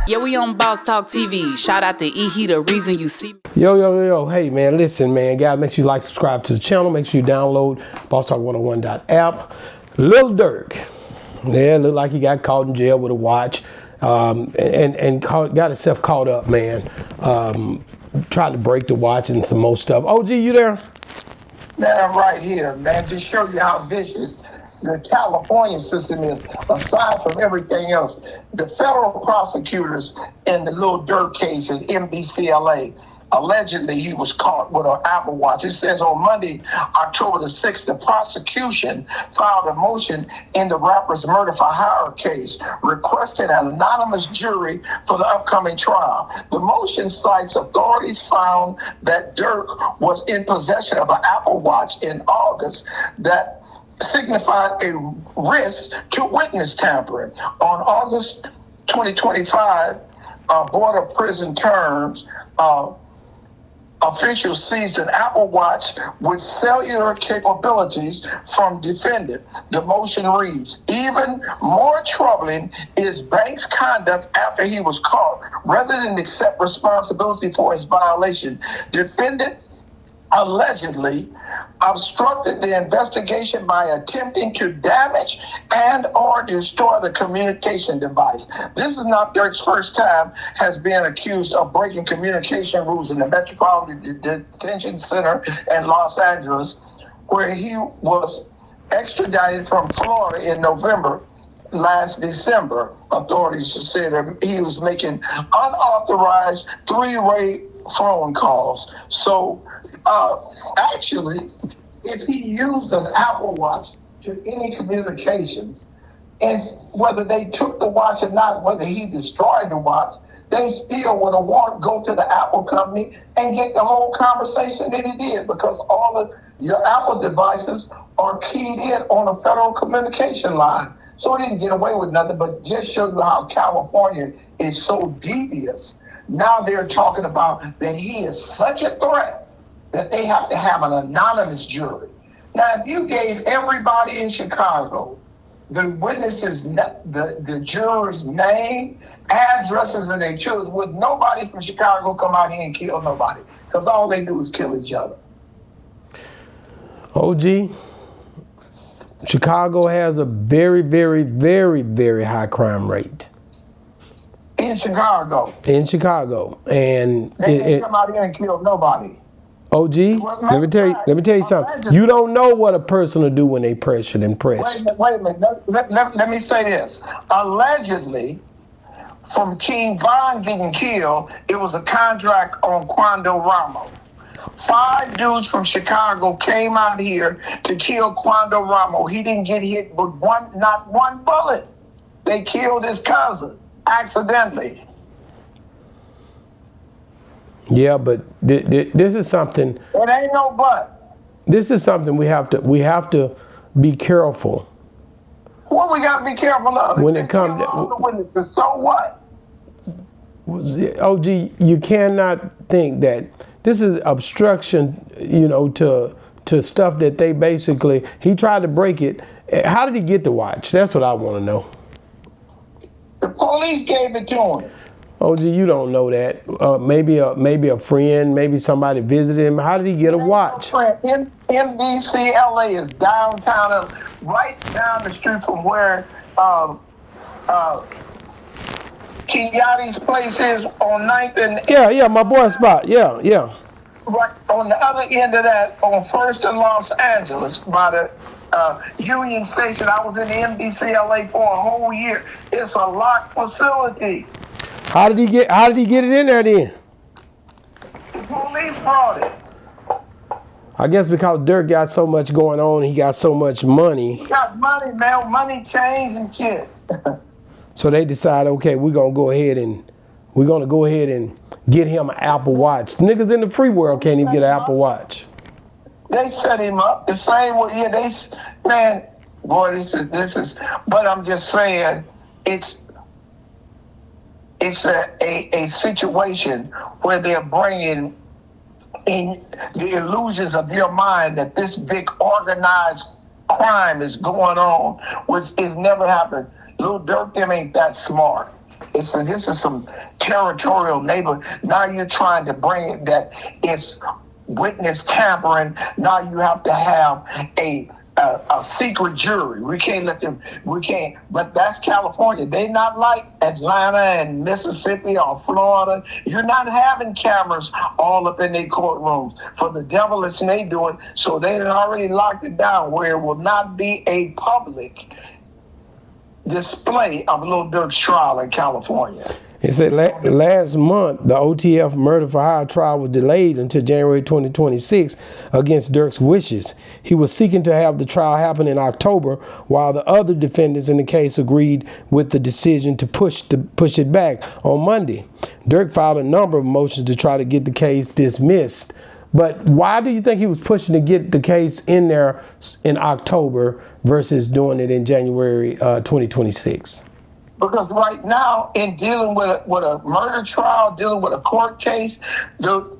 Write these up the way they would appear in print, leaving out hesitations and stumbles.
Yeah, we on Boss Talk TV. Shout out to E. He the reason you see me. Yo. Hey, man, listen, man. Guys, make sure you like, subscribe to the channel. Make sure you download Boss Talk 101.app. Lil Durk. Yeah, looked like he got caught in jail with a watch. Got himself caught up, man. Tried to break the watch and some more stuff. OG, you there? Man, I'm right here, man. To show you how vicious the California system is, aside from everything else. The federal prosecutors in the Lil Durk case in MDCLA, allegedly he was caught with an Apple Watch. It says on Monday, October the 6th, the prosecution filed a motion in the rapper's murder for hire case, requesting an anonymous jury for the upcoming trial. The motion cites authorities found that Durk was in possession of an Apple Watch in August that signified a risk to witness tampering. On August 2025, Board of Prison Terms, officials seized an Apple Watch with cellular capabilities from defendant. The motion reads, even more troubling is Banks' conduct after he was caught. Rather than accept responsibility for his violation, defendant allegedly obstructed the investigation by attempting to damage and or destroy the communication device. This is not Durk's first time has been accused of breaking communication rules in the Metropolitan Detention Center in Los Angeles, where he was extradited from Florida in November last December. Authorities said that he was making unauthorized three-way phone calls. So actually, if he used an Apple Watch to any communications, and whether they took the watch or not, whether he destroyed the watch, they still would have go to the Apple company and get the whole conversation that he did, because all of your Apple devices are keyed in on a federal communication line. So he didn't get away with nothing, but just show you how California is so devious. Now they're talking about that he is such a threat that they have to have an anonymous jury. Now, if you gave everybody in Chicago the witnesses, the jurors' name, addresses, and their children, would nobody from Chicago come out here and kill nobody? Because all they do is kill each other. OG, Chicago has a very, very, very, very high crime rate. In Chicago. And they can't come out here and kill nobody. OG, let me tell you something. You don't know what a person will do when they pressured and pressed. Wait a minute. Let me say this. Allegedly, from King Von getting killed, it was a contract on Quando Ramo. 5 dudes from Chicago came out here to kill Quando Ramo. He didn't get hit with not one bullet. They killed his cousin accidentally. Yeah, but this is something. It ain't no but. This is something we have to be careful. What we got to be careful of? When it comes to the witnesses, so what? OG, you cannot think that this is obstruction, to stuff that they basically, he tried to break it. How did he get the watch? That's what I want to know. The police gave it to him. OG, you don't know that. Maybe a friend, maybe somebody visited him. How did he get a watch? MDCLA is downtown, right down the street from where Kiyoti's place is on 9th and... Yeah, my boy spot. Yeah. Right on the other end of that, on 1st in Los Angeles, by the Union Station. I was in the MDCLA for a whole year. It's a locked facility. How did he get it in there then? The police brought it. I guess because Durk got so much going on, he got so much money. He got money, man, money, change and shit. So they decided, okay, we're gonna go ahead and get him an Apple Watch. Niggas in the free world can't even get an Apple Watch. They set him up the same way. Yeah, this is. But I'm just saying, it's a situation where they're bringing in the illusions of your mind that this big organized crime is going on, which is never happened. Lil Durk, them ain't that smart. This is some territorial neighbor. Now you're trying to bring it that it's witness tampering. Now you have to have a secret jury. We can't let them. We can't. But that's California. They not like Atlanta and Mississippi or Florida. You're not having cameras all up in their courtrooms for the devil it's they doing. So they had already locked it down where it will not be a public display of Lil Durk's trial in California. It said last month, the OTF murder for hire trial was delayed until January 2026 against Durk's wishes. He was seeking to have the trial happen in October, while the other defendants in the case agreed with the decision to push it back on Monday. Durk filed a number of motions to try to get the case dismissed. But why do you think he was pushing to get the case in there in October versus doing it in January 2026? Because right now, in dealing with a murder trial, dealing with a court case, the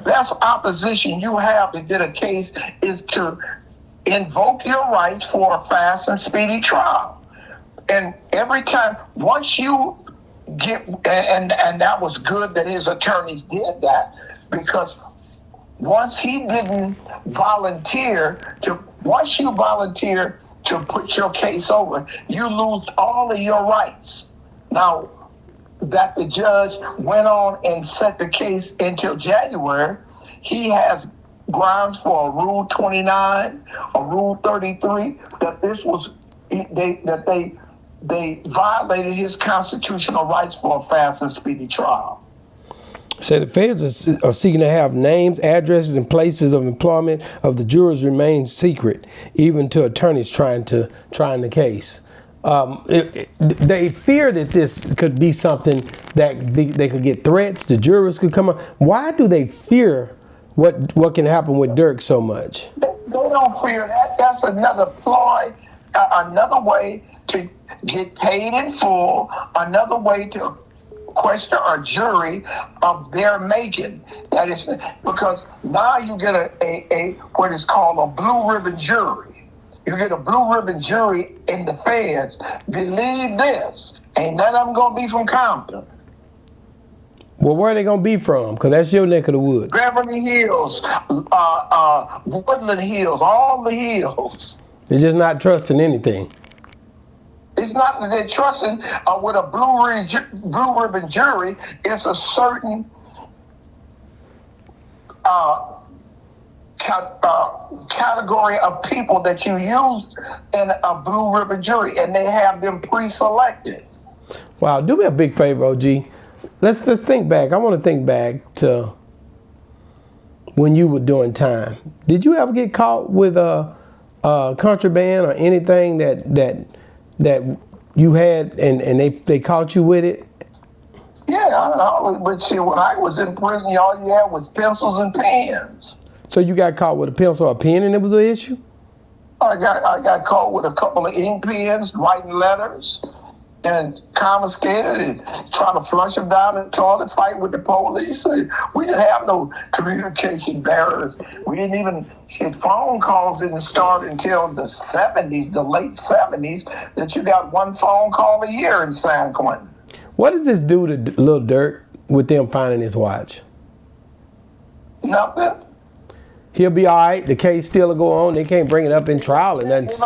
best opposition you have to get a case is to invoke your rights for a fast and speedy trial. And every time, once you get, and that was good that his attorneys did that, because once you volunteer to put your case over, you lose all of your rights. Now, that the judge went on and set the case until January, he has grounds for a Rule 29, a Rule 33, that this was, they violated his constitutional rights for a fast and speedy trial. Said the feds are seeking to have names, addresses, and places of employment of the jurors remain secret, even to attorneys trying the case. They fear that this could be something that they could get threats. The jurors could come up. Why do they fear what can happen with Durk so much? They don't fear that. That's another ploy, another way to get paid in full, another way to question a jury of their making. That is because now you get a what is called a blue ribbon jury. You get a blue ribbon jury in the feds. Believe this, ain't none of them gonna be from Compton. Well, where are they gonna be from? Because that's your neck of the woods. Beverly Hills, Woodland Hills, all the hills. They're just not trusting anything. It's not that they're trusting with a blue ribbon jury. It's a certain category of people that you use in a blue ribbon jury, and they have them pre-selected. Wow, do me a big favor, OG. Let's think back. I want to think back to when you were doing time. Did you ever get caught with a contraband or anything that you had and they caught you with it? Yeah, I know. But see, when I was in prison, all you had was pencils and pens. So you got caught with a pencil or a pen and it was an issue? I got caught with a couple of ink pens, writing letters, and confiscated and trying to flush them down the toilet, fight with the police. We didn't have no communication barriers. We didn't even, phone calls didn't start until the 70s, the late 70s, that you got one phone call a year in San Quentin. What does this do to Lil Durk with them finding his watch? Nothing. He'll be all right. The case still will go on. They can't bring it up in trial and nothing.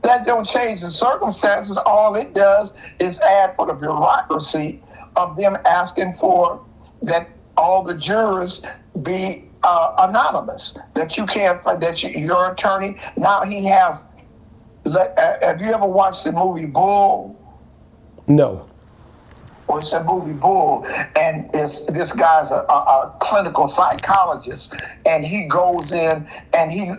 That don't change the circumstances. All it does is add for the bureaucracy of them asking for that all the jurors be anonymous. That you can't, your attorney, now he has, have you ever watched the movie Bull? No. Well, it's a movie Bull, and this guy's a clinical psychologist, and he goes in and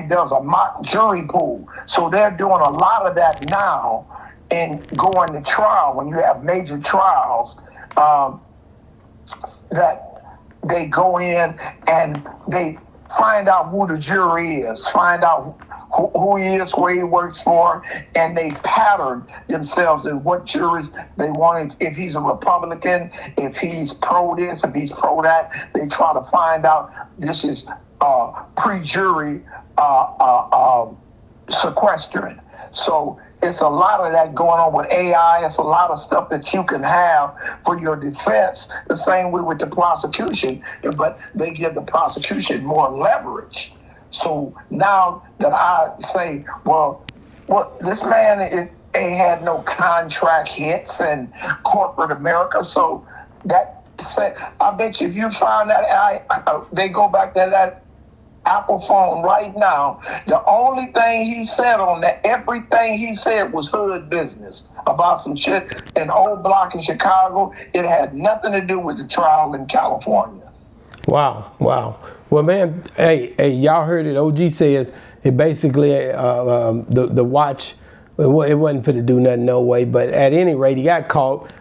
does a mock jury pool. So they're doing a lot of that now in going to trial. When you have major trials, that they go in and they find out who the jury is, find out who he is, where he works for, and they pattern themselves in what juries they want. If he's a Republican, if he's pro this, if he's pro that, they try to find out this is pre-jury sequestering. So it's a lot of that going on with AI. It's a lot of stuff that you can have for your defense. The same way with the prosecution, but they give the prosecution more leverage. So now that I say, well, this man ain't had no contract hits in corporate America, so that I bet you if you find that they go back to that Apple phone right now, the only thing he said on that, everything he said was hood business about some shit in old block in Chicago. It had nothing to do with the trial in California. Wow. Well, man, hey, y'all heard it. OG says it basically the watch. It wasn't for to do nothing, no way. But at any rate, he got caught.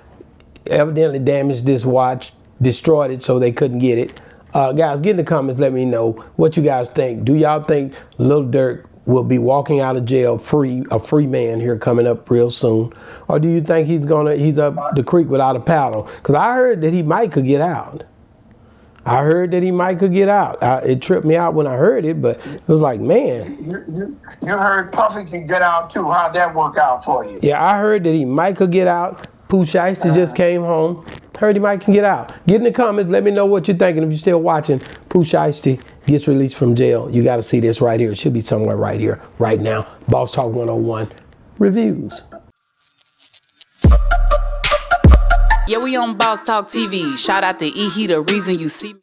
Evidently damaged this watch, destroyed it, so they couldn't get it. Guys, get in the comments. Let me know what you guys think. Do y'all think Lil Durk will be walking out of jail a free man here coming up real soon, or do you think he's up the creek without a paddle? Because I heard that he might could get out. It tripped me out when I heard it, but it was like, man. You heard Puffy can get out too. How'd that work out for you? Yeah, I heard that he might could get out. Pooh Shiesty just came home. Heard he might can get out. Get in the comments. Let me know what you're thinking. If you're still watching, Pooh Shiesty gets released from jail. You got to see this right here. It should be somewhere right here, right now. Boss Talk 101 reviews. Yeah, we on Boss Talk TV. Shout out to E. He the reason you see me.